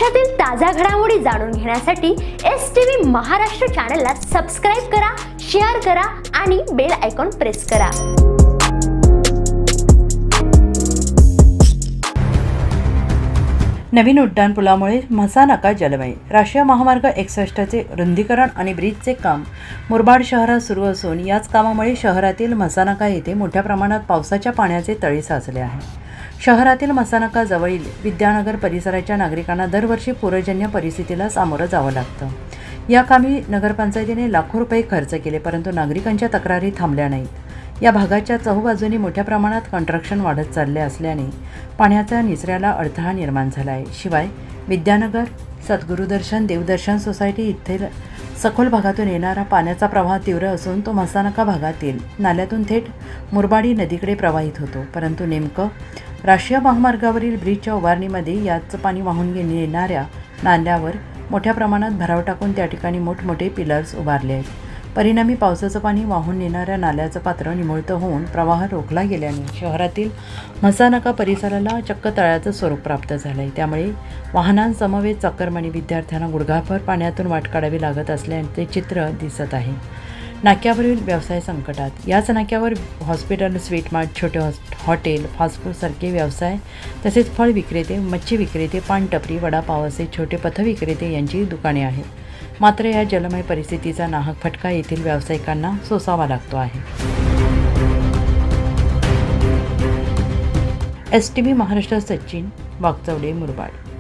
महाराष्ट्रातील ताज्या घडामोडी जाणून घेण्यासाठी STV महाराष्ट्र चॅनलला सबस्क्राइब करा, शेअर करा आणि बेल आयकॉन प्रेस करा। नवीन उड्डाणपुलामुळे म्हसानाका जलमय। राष्ट्रीय महामार्ग 61 चे रुंदीकरण आणि ब्रिजचे काम मुरबाड शहरात सुरू असून याच कामामुळे शहरातील म्हसानाका येथे मोठ्या प्रमाणात पावसाच्या पाण्याचे तळे साचले आहे। शहरातील म्हसानाका जवळील विद्यानगर परिसराच्या नागरिकांना दरवर्षी पूरजन्य परिस्थितीला सामोरं जावं लागतं। या कामी नगरपंचायतीने लाखो रुपये खर्च केले, परंतु नागरिकांच्या तक्रारी थांबल्या नाहीत। या भागाच्या चहूबाजूनी मोठ्या प्रमाणात कन्स्ट्रक्शन वाढत चालले असल्याने पाण्याच्या निचऱ्याला अडथळा निर्माण झाला आहे। शिवाय विद्यानगर, सद्गुरुदर्शन, देवदर्शन सोसायटी येथील सखोल भागातून येणारा पाण्याचा प्रवाह तीव्र असून तो म्हसानाका भागातील नाल्यातून थेट मुरबाडी नदीकडे प्रवाहित होतो। परंतु नेमकं राष्ट्रीय महामार्गावरील ब्रिजच्या उभारणीमध्ये याचं पाणी वाहून येणाऱ्या नाल्यावर मोठ्या प्रमाणात भराव टाकून त्या ठिकाणी मोठमोठे पिलर्स उभारले आहेत। परिणामी पावसाचं पाणी वाहून येणाऱ्या नाल्याचं पात्र निमुळतं होऊन प्रवाह रोखला गेल्याने शहरातील म्हसानाका परिसराला चक्क तळ्याचं स्वरूप प्राप्त झालं आहे। त्यामुळे वाहनांसमवेत चाकरमानी विद्यार्थ्यांना गुडघाभर पाण्यातून वाट काढावी लागत असल्याचे चित्र दिसत आहे। नाक्यावरील व्यवसाय संकटात। याच नाक्यावर हॉस्पिटल, स्वीट मार्ट, छोटे हॉटेल, फास्ट फूडसारखे व्यवसाय तसेच फळ विक्रेते, मच्छी विक्रेते, पानटपरी, वडापाव असे छोटे पथविक्रेते यांची दुकाने आहेत। मात्र या जलमय परिस्थितीचा नाहक फटका येथील व्यावसायिकांना सोसावा लागतो आहे। STV महाराष्ट्र, सचिन वागचौडे, मुरबाड।